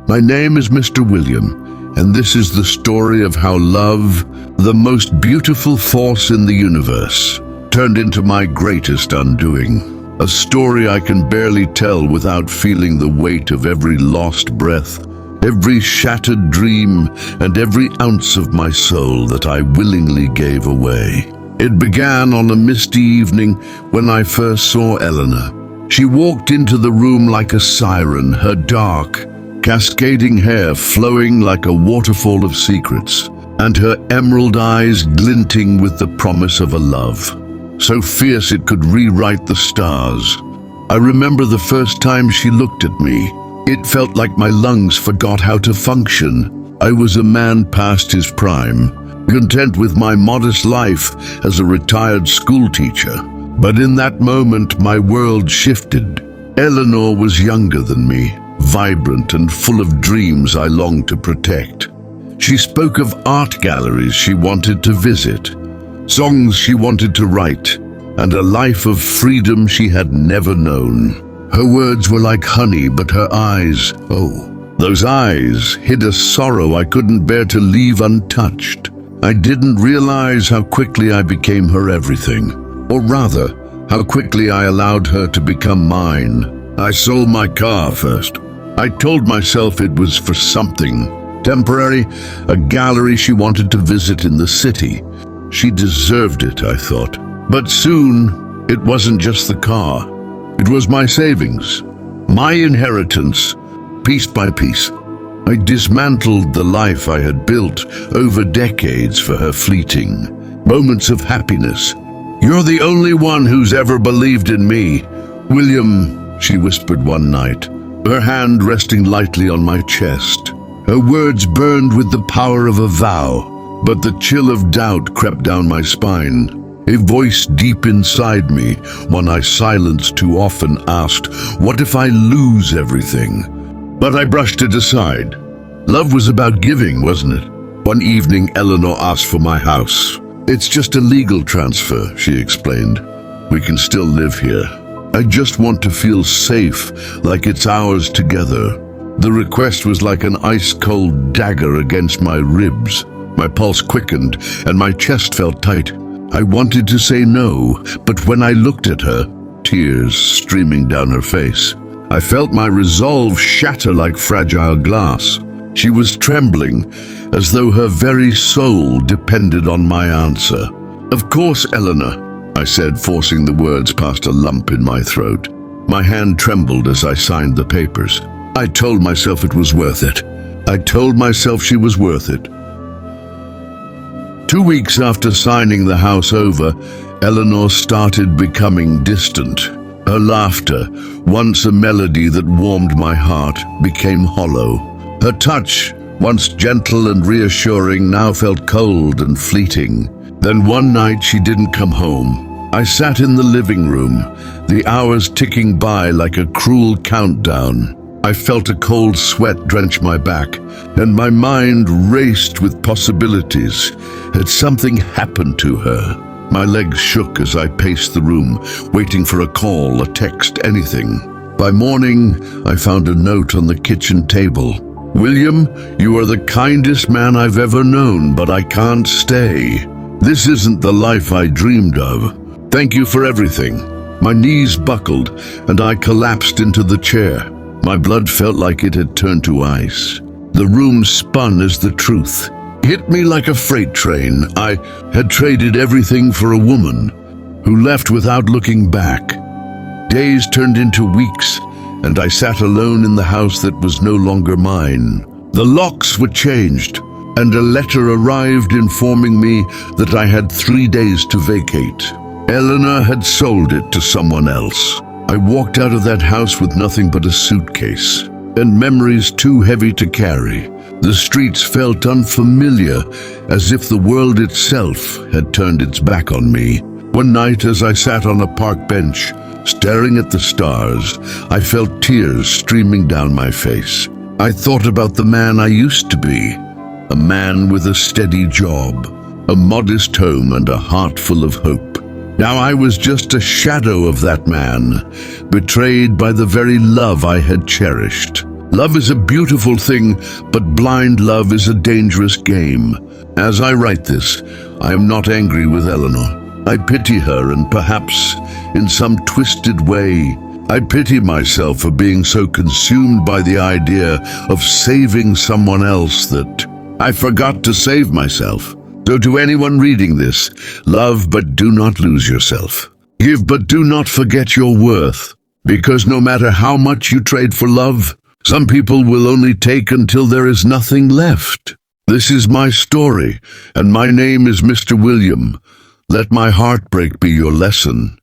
My name is Mr. William, and this is the story of how love, the most beautiful force in the universe, turned into my greatest undoing. A story I can barely tell without feeling the weight of every lost breath, every shattered dream, and every ounce of my soul that I willingly gave away. It began on a misty evening when I first saw Eleanor. She walked into the room like a siren, her dark, cascading hair flowing like a waterfall of secrets, and her emerald eyes glinting with the promise of a love so fierce it could rewrite the stars. I remember the first time she looked at me. It felt like my lungs forgot how to function. I was a man past his prime, content with my modest life as a retired school teacher. But in that moment, my world shifted. Eleanor was younger than me, vibrant and full of dreams I longed to protect. She spoke of art galleries she wanted to visit, songs she wanted to write, and a life of freedom she had never known. Her words were like honey, but her eyes, oh, those eyes hid a sorrow I couldn't bear to leave untouched. I didn't realize how quickly I became her everything, or rather, how quickly I allowed her to become mine. I sold my car first. I told myself it was for something temporary, a gallery she wanted to visit in the city. She deserved it, I thought. But soon, it wasn't just the car. It was my savings, my inheritance, piece by piece. I dismantled the life I had built over decades for her fleeting moments of happiness. "You're the only one who's ever believed in me, William," she whispered one night, her hand resting lightly on my chest. Her words burned with the power of a vow. But the chill of doubt crept down my spine. A voice deep inside me, one I silenced too often, asked, "What if I lose everything?" But I brushed it aside. Love was about giving, wasn't it? One evening, Eleanor asked for my house. "It's just a legal transfer," she explained. "We can still live here. I just want to feel safe, like it's ours together." The request was like an ice-cold dagger against my ribs. My pulse quickened, and my chest felt tight. I wanted to say no, but when I looked at her, tears streaming down her face, I felt my resolve shatter like fragile glass. She was trembling, as though her very soul depended on my answer. "Of course, Eleanor," I said, forcing the words past a lump in my throat. My hand trembled as I signed the papers. I told myself it was worth it. I told myself she was worth it. 2 weeks after signing the house over, Eleanor started becoming distant. Her laughter, once a melody that warmed my heart, became hollow. Her touch, once gentle and reassuring, now felt cold and fleeting. Then one night she didn't come home. I sat in the living room, the hours ticking by like a cruel countdown. I felt a cold sweat drench my back, and my mind raced with possibilities. Had something happened to her? My legs shook as I paced the room, waiting for a call, a text, anything. By morning, I found a note on the kitchen table. "William, you are the kindest man I've ever known, but I can't stay. This isn't the life I dreamed of. Thank you for everything." My knees buckled, and I collapsed into the chair. My blood felt like it had turned to ice. The room spun as the truth hit me like a freight train. I had traded everything for a woman who left without looking back. Days turned into weeks, and I sat alone in the house that was no longer mine. The locks were changed, and a letter arrived informing me that I had 3 days to vacate. Eleanor had sold it to someone else. I walked out of that house with nothing but a suitcase, and memories too heavy to carry. The streets felt unfamiliar, as if the world itself had turned its back on me. One night, as I sat on a park bench, staring at the stars, I felt tears streaming down my face. I thought about the man I used to be, a man with a steady job, a modest home, and a heart full of hope. Now I was just a shadow of that man, betrayed by the very love I had cherished. Love is a beautiful thing, but blind love is a dangerous game. As I write this, I am not angry with Eleanor. I pity her, and perhaps, in some twisted way, I pity myself for being so consumed by the idea of saving someone else that I forgot to save myself. So to anyone reading this, love but do not lose yourself. Give but do not forget your worth. Because no matter how much you trade for love, some people will only take until there is nothing left. This is my story, and my name is Mr. William. Let my heartbreak be your lesson.